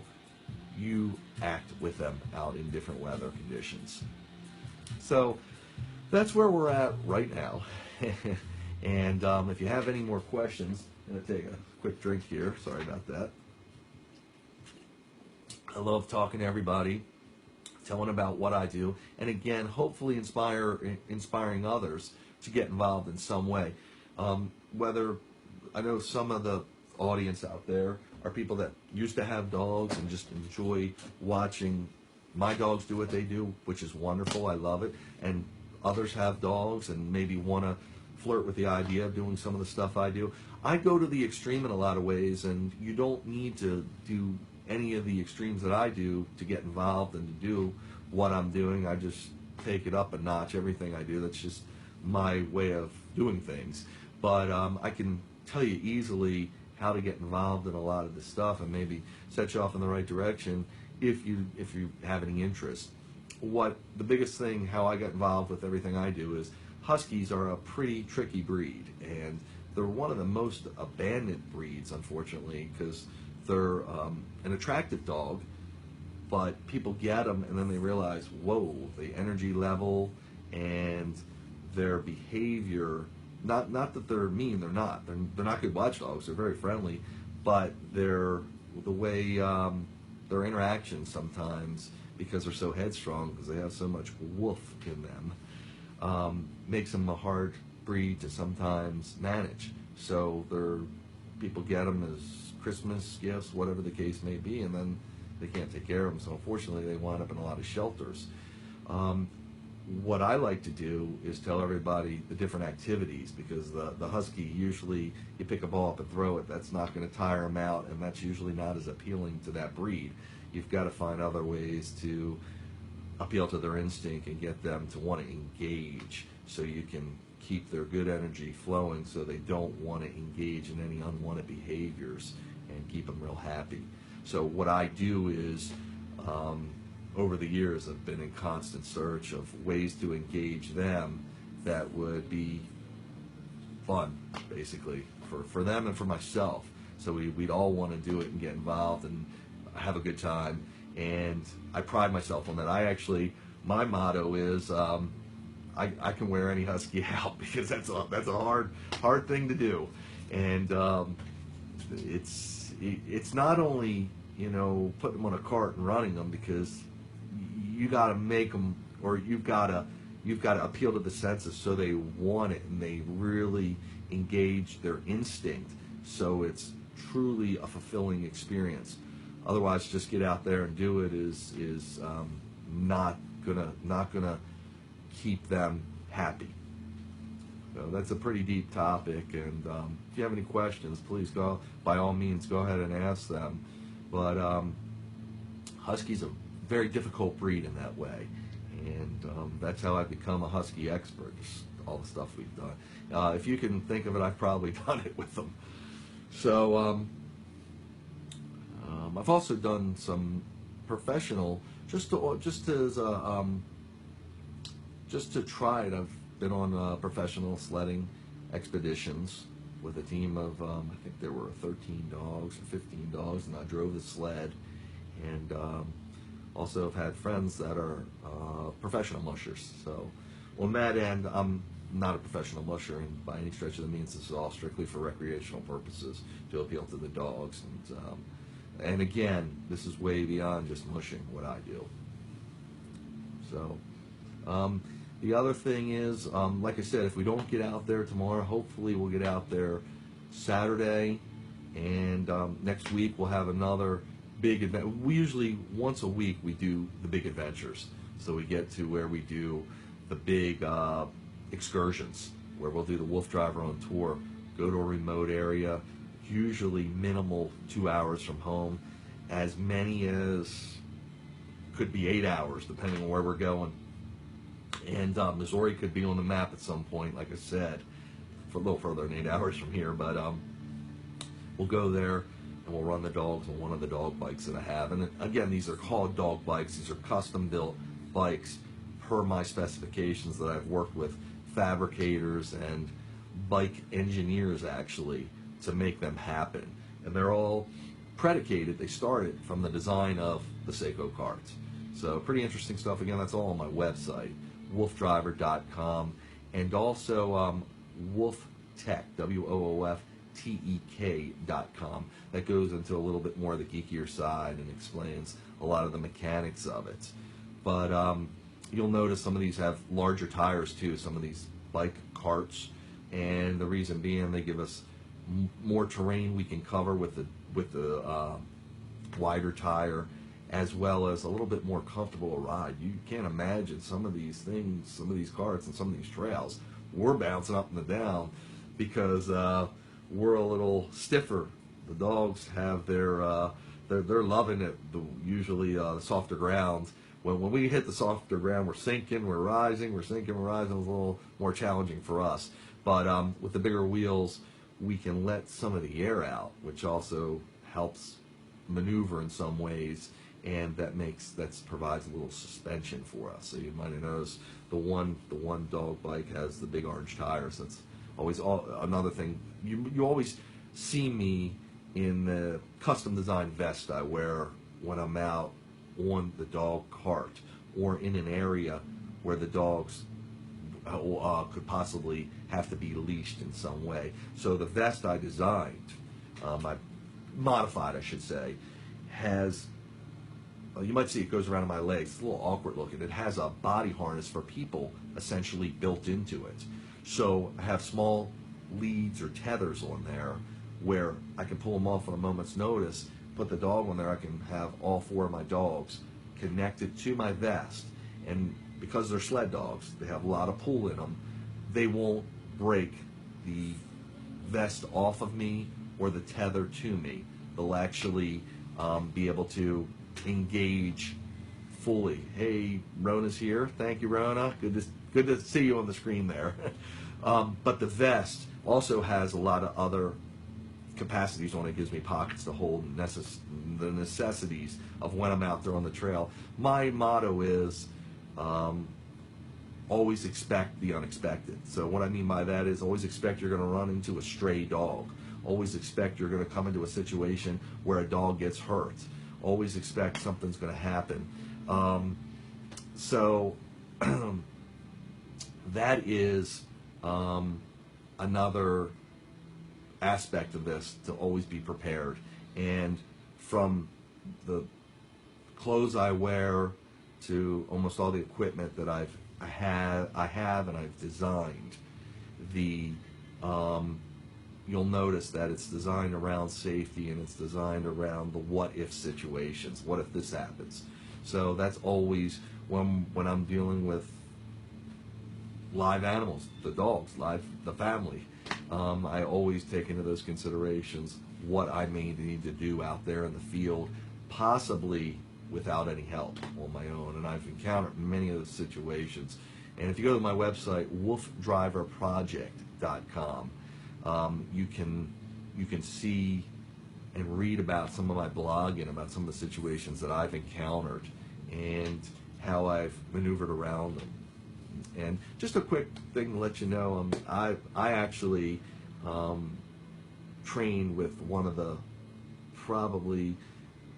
you act with them out in different weather conditions. So that's where we're at right now. And if you have any more questions, I'm going to take a quick drink here. Sorry about that. I love talking to everybody, telling about what I do, and again, hopefully inspiring others to get involved in some way. Whether I know some of the audience out there are people that used to have dogs and just enjoy watching my dogs do what they do, which is wonderful. I love it. And others have dogs and maybe want to flirt with the idea of doing some of the stuff I do. I go to the extreme in a lot of ways, and you don't need to do any of the extremes that I do to get involved and to do what I'm doing. I just take it up a notch, everything I do. That's just my way of doing things. But I can tell you easily how to get involved in a lot of this stuff and maybe set you off in the right direction if you have any interest. What the biggest thing, how I got involved with everything I do, is Huskies are a pretty tricky breed, and they're one of the most abandoned breeds, unfortunately, because they're an attractive dog, but people get them and then they realize, whoa, the energy level and their behavior. Not that they're mean, they're not. They're not good watchdogs. They're very friendly, but the way their interactions sometimes, because they're so headstrong, because they have so much woof in them, makes them a hard breed to sometimes manage. So people get them as Christmas gifts, whatever the case may be, and then they can't take care of them. So unfortunately, they wind up in a lot of shelters. What I like to do is tell everybody the different activities, because the Husky, usually you pick a ball up and throw it. That's not going to tire them out, and that's usually not as appealing to that breed. You've got to find other ways to appeal to their instinct and get them to want to engage, so you can keep their good energy flowing so they don't want to engage in any unwanted behaviors, and keep them real happy. So what I do is, over the years, I've been in constant search of ways to engage them that would be fun, basically, for them and for myself. So we'd all want to do it and get involved and have a good time. And I pride myself on that. My motto is, I can wear any husky out, because that's a hard thing to do. And it's not only, putting them on a cart and running them, because you got to make them, or you've got to appeal to the senses so they want it and they really engage their instinct, so it's truly a fulfilling experience. Otherwise, just get out there and do it is not gonna keep them happy. So that's a pretty deep topic, and if you have any questions, please by all means go ahead and ask them. But Husky's a very difficult breed in that way, and that's how I've become a Husky expert. Just all the stuff we've done. If you can think of it, I've probably done it with them. So I've also done some professional, just to try it. I've been on professional sledding expeditions with a team of, I think there were 13 dogs or 15 dogs, and I drove the sled. And also have had friends that are professional mushers. So on that end, I'm not a professional musher, and by any stretch of the means, this is all strictly for recreational purposes to appeal to the dogs. And again, this is way beyond just mushing what I do. So the other thing is, like I said, if we don't get out there tomorrow, hopefully we'll get out there Saturday, and next week we'll have another big event. We usually, once a week, we do the big adventures. So we get to where we do the big excursions, where we'll do the WooFDriver on tour, go to a remote area, usually minimal 2 hours from home, as many as could be 8 hours, depending on where we're going. And Missouri could be on the map at some point, like I said, for a little further than 8 hours from here. But we'll go there, and we'll run the dogs on one of the dog bikes that I have. And again, these are called dog bikes. These are custom-built bikes per my specifications that I've worked with fabricators and bike engineers, actually, to make them happen. And they're all predicated, they started from the design of the Seiko carts. So pretty interesting stuff. Again, that's all on my website, woofdriver.com, and also WooFTech, WOOFTEK.com. That goes into a little bit more of the geekier side and explains a lot of the mechanics of it. But you'll notice some of these have larger tires too, some of these bike carts, and the reason being they give us more terrain we can cover with the wider tire, as well as a little bit more comfortable a ride. You can't imagine some of these things, some of these carts and some of these trails, we're bouncing up and down because we're a little stiffer. The dogs have they're loving it, usually the softer ground. When we hit the softer ground, we're sinking, we're rising, we're sinking, we're rising. It's a little more challenging for us. But with the bigger wheels, we can let some of the air out, which also helps maneuver in some ways, and that provides a little suspension for us. So you might have noticed the one dog bike has the big orange tires. That's always another thing. You always see me in the custom designed vest I wear when I'm out on the dog cart or in an area where the dogs could possibly have to be leashed in some way. So the vest I designed, I modified, I should say, has, you might see it goes around my legs. It's a little awkward looking. It has a body harness for people essentially built into it. So I have small leads or tethers on there where I can pull them off on a moment's notice, put the dog on there. I can have all four of my dogs connected to my vest, and because they're sled dogs, they have a lot of pull in them, they won't break the vest off of me or the tether to me. They'll actually be able to engage fully. Hey, Rona's here. Thank you, Rona. Good to see you on the screen there. But the vest also has a lot of other capacities on it. It gives me pockets to hold the necessities of when I'm out there on the trail. My motto is always expect the unexpected. So what I mean by that is always expect you're going to run into a stray dog. Always expect you're going to come into a situation where a dog gets hurt. Always expect something's going to happen. So that is another aspect of this, to always be prepared. And from the clothes I wear to almost all the equipment that I have and I've designed, you'll notice that it's designed around safety, and it's designed around the what if situations. What if this happens? So that's always when I'm dealing with live animals, the dogs, the family. I always take into those considerations what I may need to do out there in the field, possibly without any help on my own. And I've encountered many of those situations. And if you go to my website, WooFDriverProject.com, you can see and read about some of my blogging about some of the situations that I've encountered and how I've maneuvered around them. And just a quick thing to let you know, I actually trained with one of the probably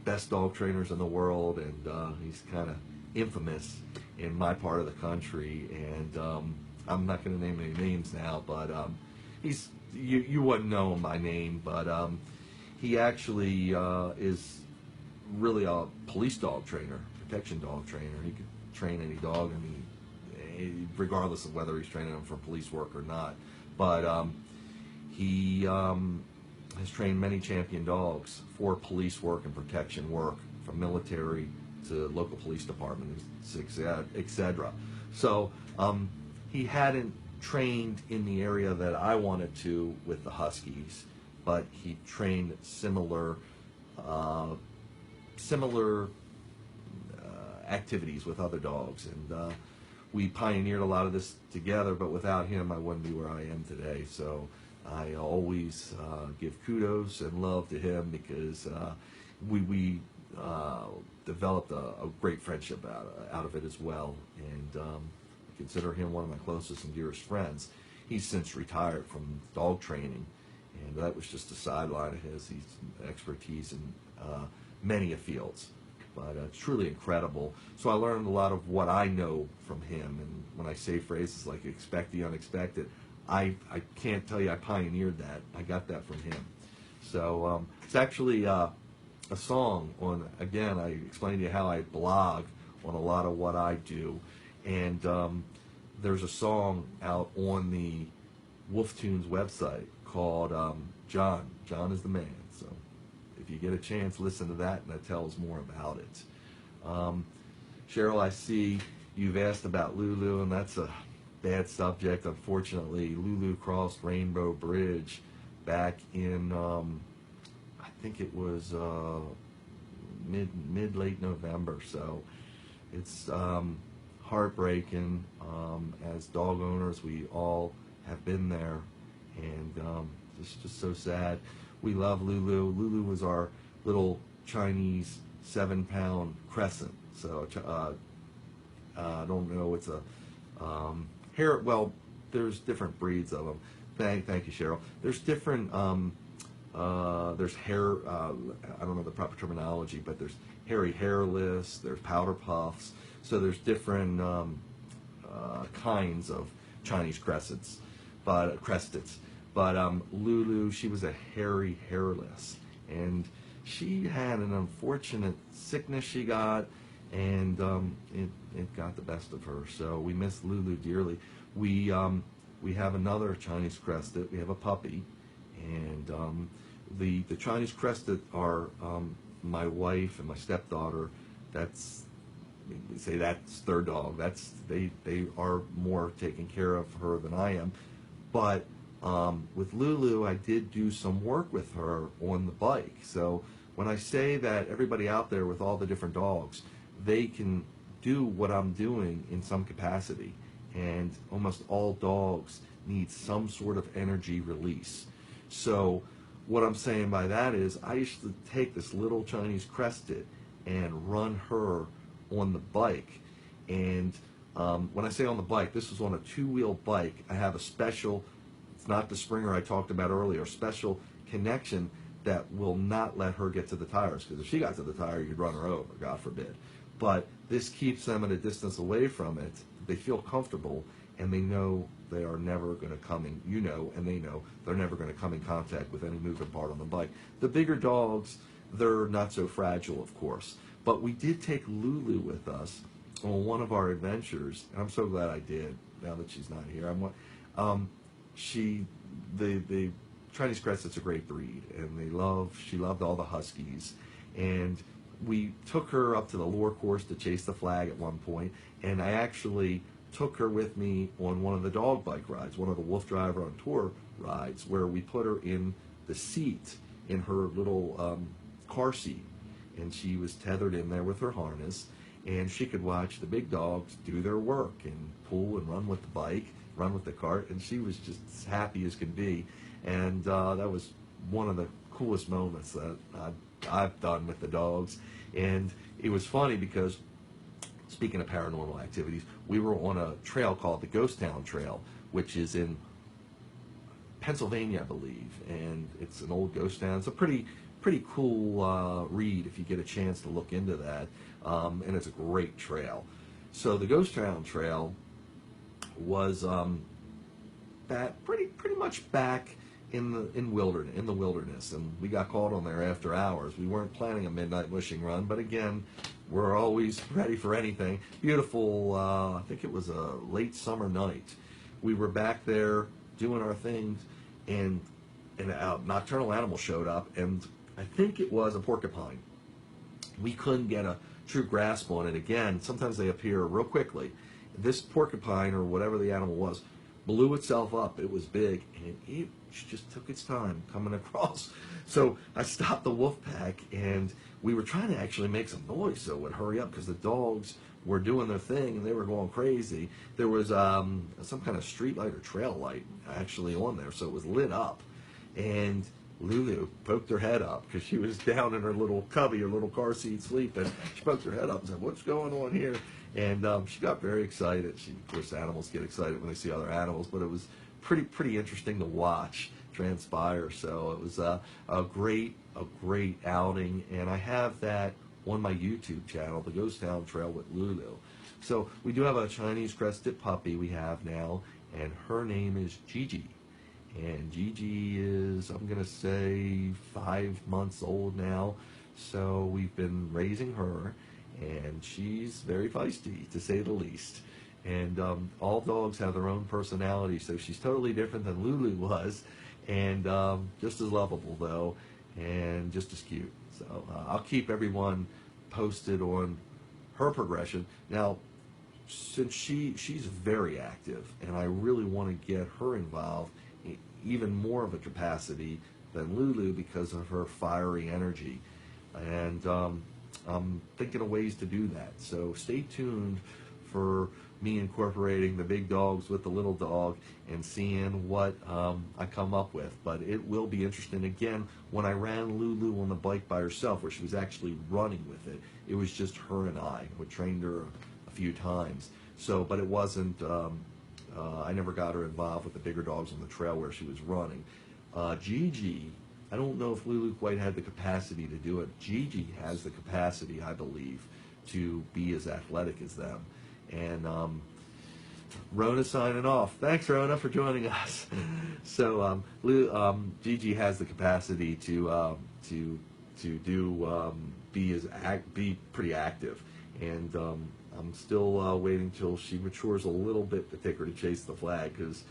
best dog trainers in the world, and he's kind of infamous in my part of the country. And I'm not going to name any names now, but you wouldn't know him by name, but he actually is really a police dog trainer, protection dog trainer. He could train any dog, I mean, regardless of whether he's training them for police work or not. But he has trained many champion dogs for police work and protection work, from military to local police departments, etc. So he hadn't trained in the area that I wanted to with the Huskies, but he trained similar activities with other dogs, and we pioneered a lot of this together. But without him, I wouldn't be where I am today. So I always give kudos and love to him, because we developed a great friendship out of it as well. And I consider him one of my closest and dearest friends. He's since retired from dog training, and that was just a sideline of his. He's expertise in many fields, but it's truly incredible. So I learned a lot of what I know from him, and when I say phrases like expect the unexpected, I can't tell you I pioneered that. I got that from him. So it's actually a song on, again, I explained to you how I blog on a lot of what I do, and there's a song out on the Wolf Tunes website called John is the Man. So if you get a chance, listen to that, and that tells more about it. Cheryl, I see you've asked about Lulu, and that's a bad subject. Unfortunately, Lulu crossed Rainbow Bridge back in, I think it was late November. So it's heartbreaking. As dog owners, we all have been there, and it's just so sad. We love Lulu. Lulu was our little Chinese 7-pound crescent. So I don't know. It's a hair. Well, there's different breeds of them. Thank you, Cheryl. There's different. There's hair. I don't know the proper terminology, but there's hairy hairless. There's powder puffs. So there's different kinds of Chinese cresteds. But Lulu, she was a hairy hairless, and she had an unfortunate sickness she got, and it got the best of her. So we miss Lulu dearly. We have another Chinese crested. We have a puppy, and the Chinese crested are my wife and my stepdaughter. That's their dog. They are more taking care of her than I am. But with Lulu, I did do some work with her on the bike. So when I say that everybody out there with all the different dogs, they can do what I'm doing in some capacity. And almost all dogs need some sort of energy release. So what I'm saying by that is I used to take this little Chinese crested and run her on the bike. And when I say on the bike, this was on a two-wheel bike. I have a special, it's not the Springer I talked about earlier, special connection that will not let her get to the tires, because if she got to the tire, you'd run her over, God forbid. But this keeps them at a distance away from it. They feel comfortable, and they know they are never going to come in, and they know they're never going to come in contact with any moving part on the bike. The bigger dogs, they're not so fragile, of course. But we did take Lulu with us on one of our adventures, and I'm so glad I did, now that she's not here. The Chinese Crescent's a great breed, and she loved all the Huskies. And we took her up to the lure course to chase the flag at one point, and I actually took her with me on one of the dog bike rides, one of the WooFDriver on tour rides, where we put her in the seat in her little car seat, and she was tethered in there with her harness, and she could watch the big dogs do their work and pull and run with the bike, run with the cart, and she was just as happy as can be. And that was one of the coolest moments that I've done with the dogs. And it was funny because, speaking of paranormal activities, we were on a trail called the Ghost Town Trail, which is in Pennsylvania, I believe, and it's an old ghost town. It's a pretty cool read if you get a chance to look into that, and it's a great trail. So the Ghost Town Trail was pretty much back in the wilderness, and we got caught on there after hours. We weren't planning a midnight wishing run, but again, we're always ready for anything. Beautiful, I think it was a late summer night. We were back there doing our things, and a nocturnal animal showed up, and I think it was a porcupine. We couldn't get a true grasp on it. Again, sometimes they appear real quickly. This porcupine, or whatever the animal was, blew itself up. It was big, and it just took its time coming across. So I stopped the wolf pack, and we were trying to actually make some noise so it would hurry up, because the dogs were doing their thing and they were going crazy. There was some kind of street light or trail light actually on there, so it was lit up. And Lulu poked her head up because she was down in her little cubby, her little car seat sleeping. She poked her head up and said, "What's going on here?" And she got very excited. Of course, animals get excited when they see other animals, but it was pretty interesting to watch transpire. So it was a great outing, and I have that on my YouTube channel, the Ghost Town Trail with Lulu. So we do have a Chinese crested puppy we have now, and her name is Gigi. And Gigi is, I'm going to say, 5 months old now. So we've been raising her, and she's very feisty, to say the least. And all dogs have their own personality, so she's totally different than Lulu was, and just as lovable, though, and just as cute. So I'll keep everyone posted on her progression. Now, since she's very active, and I really want to get her involved in even more of a capacity than Lulu because of her fiery energy. And I'm thinking of ways to do that. So stay tuned for me incorporating the big dogs with the little dog and seeing what I come up with. But it will be interesting. Again, when I ran Lulu on the bike by herself, where she was actually running with it, it was just her and I. We trained her a few times. So, but it wasn't, I never got her involved with the bigger dogs on the trail where she was running. Gigi, I don't know if Lulu quite had the capacity to do it. Gigi has the capacity, I believe, to be as athletic as them. And Rona signing off. Thanks, Rona, for joining us. So Gigi has the capacity to be pretty active, and I'm still waiting till she matures a little bit to take her to chase the flag, because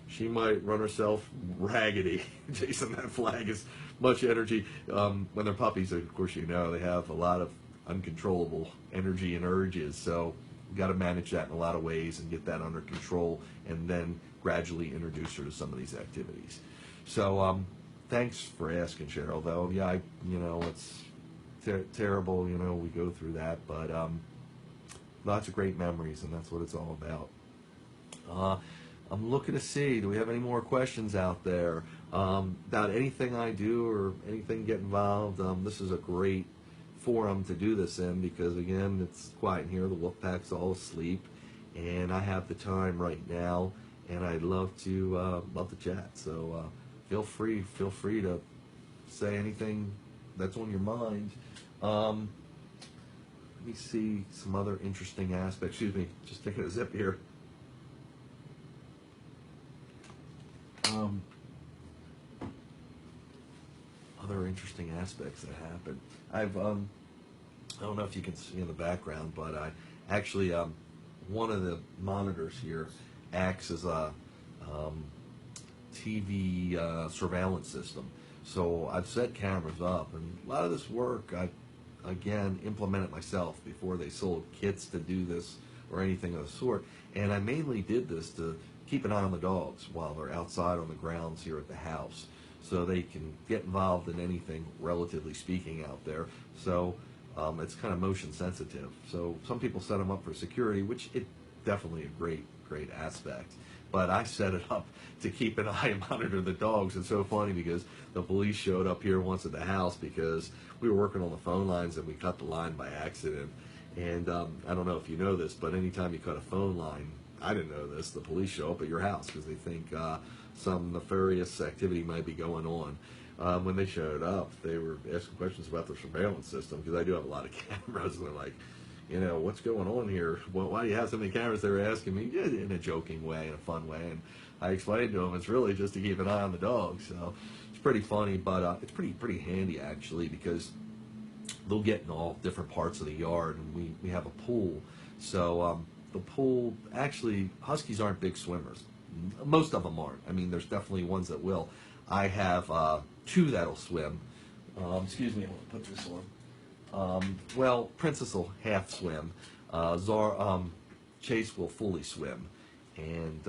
she might run herself raggedy chasing that flag. As much energy. When they're puppies, of course, you know, they have a lot of uncontrollable energy and urges, so you've got to manage that in a lot of ways and get that under control, and then gradually introduce her to some of these activities. So thanks for asking, Cheryl, though. Yeah, it's terrible, we go through that, but lots of great memories, and that's what it's all about. Uh, I'm looking to see, do we have any more questions out there about anything I do or anything get involved? This is a great forum to do this in because, again, it's quiet in here. The wolf pack's all asleep, and I have the time right now, and I'd love to chat. So feel free to say anything that's on your mind. Let me see some other interesting aspects. Excuse me, just taking a zip here. Other interesting aspects that happen. I don't know if you can see in the background, but I actually, one of the monitors here acts as a TV surveillance system. So I've set cameras up, and a lot of this work I, again, implemented myself before they sold kits to do this or anything of the sort. And I mainly did this to keep an eye on the dogs while they're outside on the grounds here at the house, so they can get involved in anything, relatively speaking, out there. So it's kind of motion sensitive. So some people set them up for security, which it definitely a great aspect. But I set it up to keep an eye and monitor the dogs. It's so funny because the police showed up here once at the house because we were working on the phone lines and we cut the line by accident. And I don't know if you know this, but anytime you cut a phone line, I didn't know this, the police show up at your house because they think some nefarious activity might be going on. When they showed up, they were asking questions about the surveillance system because I do have a lot of cameras, and they're like, you know, what's going on here? Well, why do you have so many cameras? They were asking me in a joking way, in a fun way, and I explained to them it's really just to keep an eye on the dogs. So it's pretty funny, but it's pretty handy actually because they'll get in all different parts of the yard, and we have a pool. So the pool, actually, huskies aren't big swimmers. Most of them aren't. I mean, there's definitely ones that will. I have two that'll swim. Excuse me, I want to put this on. Well, Princess will half swim. Chase will fully swim. And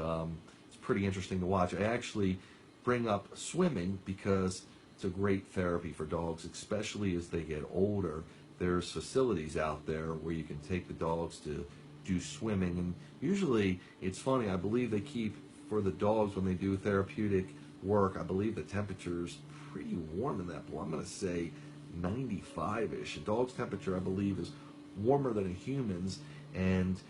it's pretty interesting to watch. I actually bring up swimming because it's a great therapy for dogs, especially as they get older. There's facilities out there where you can take the dogs to do swimming. And usually, it's funny, I believe they keep, for the dogs when they do therapeutic work, I believe the temperature's pretty warm in that pool. I'm going to say 95-ish. A dog's temperature, I believe, is warmer than a human's, and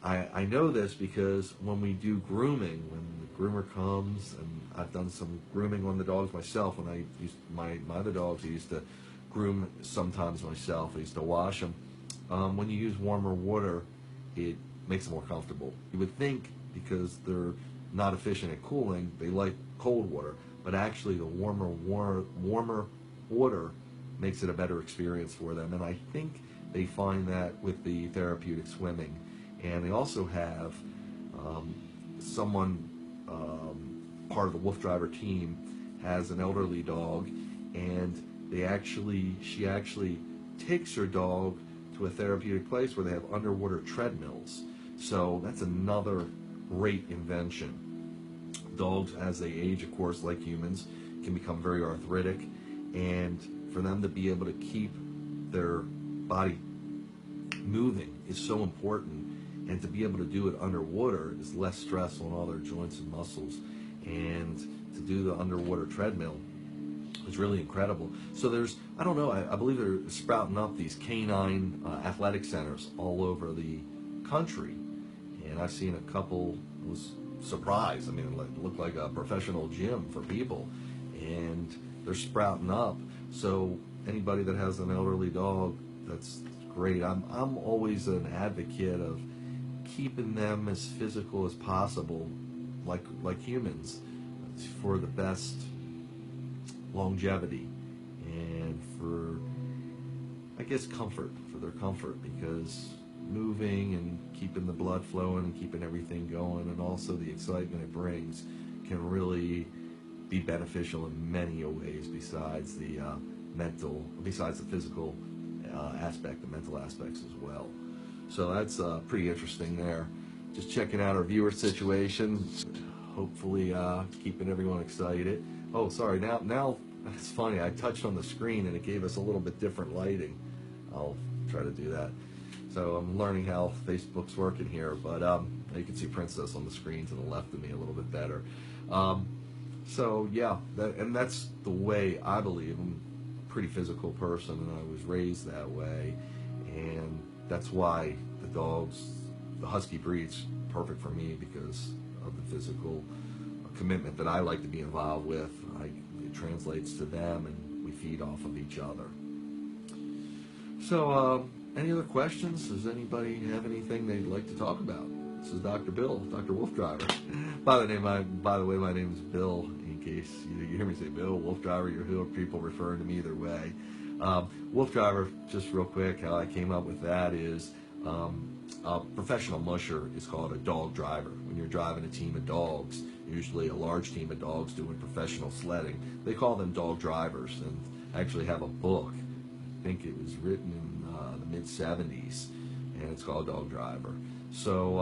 I know this because when we do grooming, when the groomer comes, and I've done some grooming on the dogs myself. When I used my other dogs, I used to groom sometimes myself. I used to wash them. When you use warmer water, it makes them more comfortable. You would think because they're not efficient at cooling, they like cold water, but actually the warmer water makes it a better experience for them. And I think they find that with the therapeutic swimming. And they also have someone, part of the WooFDriver team, has an elderly dog, and she actually takes her dog to a therapeutic place where they have underwater treadmills. So that's another great invention. Dogs, as they age, of course, like humans, can become very arthritic, and for them to be able to keep their body moving is so important, and to be able to do it underwater is less stress on all their joints and muscles, and to do the underwater treadmill is really incredible. So there's, I don't know, I believe they're sprouting up these canine athletic centers all over the country, and I've seen a couple. Was surprised. I mean, it looked like a professional gym for people, and they're sprouting up. So anybody that has an elderly dog, that's great. I'm always an advocate of keeping them as physical as possible, like humans, for the best longevity and for, I guess, comfort, for their comfort, because moving and keeping the blood flowing and keeping everything going, and also the excitement it brings, can really be beneficial in many ways besides the physical aspect, the mental aspects as well. So that's pretty interesting there. Just checking out our viewer situation, hopefully keeping everyone excited. Oh, sorry, now it's funny, I touched on the screen and it gave us a little bit different lighting. I'll try to do that. So I'm learning how Facebook's working here, but you can see Princess on the screen to the left of me a little bit better. So yeah, and that's the way I believe. I'm a pretty physical person, and I was raised that way, and that's why the Husky breed's perfect for me because of the physical commitment that I like to be involved with. It translates to them, and we feed off of each other. So, any other questions? Does anybody have anything they'd like to talk about? This is Dr. Bill, Dr. WooFDriver. By the way, my name is Bill. In case you hear me say Bill, WooFDriver, you hear people referring to me either way. WooFDriver, just real quick, how I came up with that is a professional musher is called a dog driver. When you're driving a team of dogs, usually a large team of dogs doing professional sledding, they call them dog drivers, and I actually have a book. I think it was written in the mid-'70s, and it's called Dog Driver. So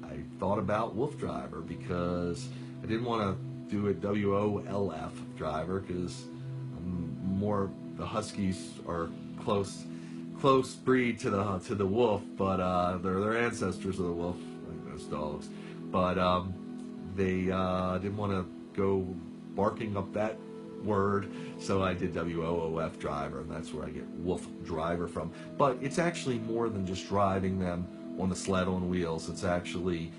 I thought about WooFDriver because I didn't want to do it WOLF driver because the Huskies are close breed to the wolf, but they're ancestors of the wolf, like those dogs. But they didn't want to go barking up that word, so I did WOOF driver, and that's where I get Wolf Driver from. But it's actually more than just driving them on the sled on wheels. It's actually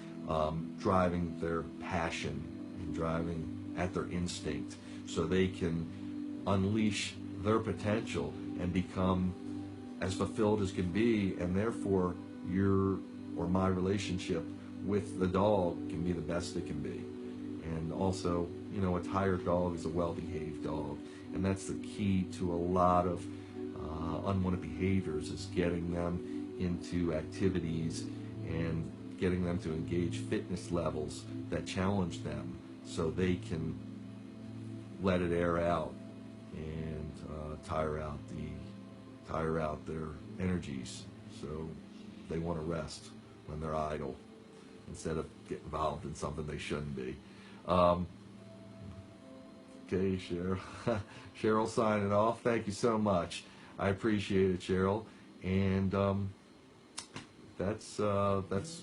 driving their passion and driving at their instinct so they can unleash their potential and become as fulfilled as can be, and therefore my relationship with the dog can be the best it can be. And also, a tired dog is a well-behaved dog, and that's the key to a lot of unwanted behaviors, is getting them into activities and getting them to engage fitness levels that challenge them so they can let it air out and tire out their energies, so they want to rest when they're idle instead of get involved in something they shouldn't be. Okay, Cheryl. Cheryl signing off. Thank you so much. I appreciate it, Cheryl. And that's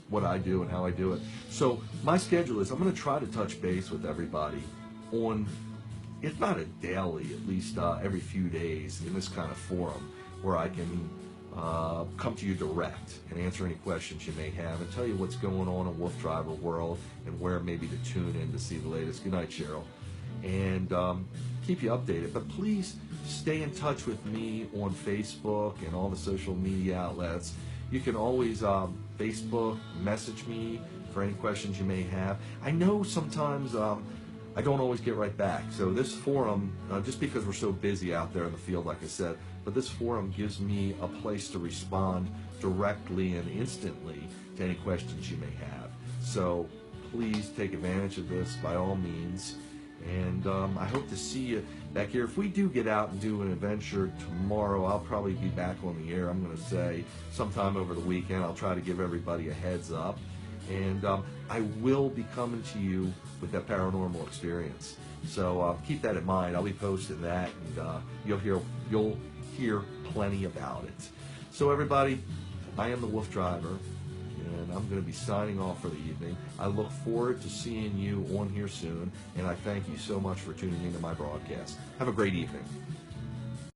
what I do and how I do it. So my schedule is I'm going to try to touch base with everybody on, if not a daily, at least every few days in this kind of forum where I can come to you direct and answer any questions you may have and tell you what's going on in WooFDriver world and where maybe to tune in to see the latest. Good night, Cheryl. And keep you updated. But please stay in touch with me on Facebook and all the social media outlets. You can always Facebook message me for any questions you may have. I know sometimes I don't always get right back. So this forum, just because we're so busy out there in the field, like I said, but this forum gives me a place to respond directly and instantly to any questions you may have. So please take advantage of this by all means. And I hope to see you back here. If we do get out and do an adventure tomorrow, I'll probably be back on the air. I'm going to say sometime over the weekend. I'll try to give everybody a heads up. And I will be coming to you with that paranormal experience. So keep that in mind. I'll be posting that, and you'll hear plenty about it. So everybody, I am the WooFDriver, and I'm going to be signing off for the evening. I look forward to seeing you on here soon, and I thank you so much for tuning into my broadcast. Have a great evening.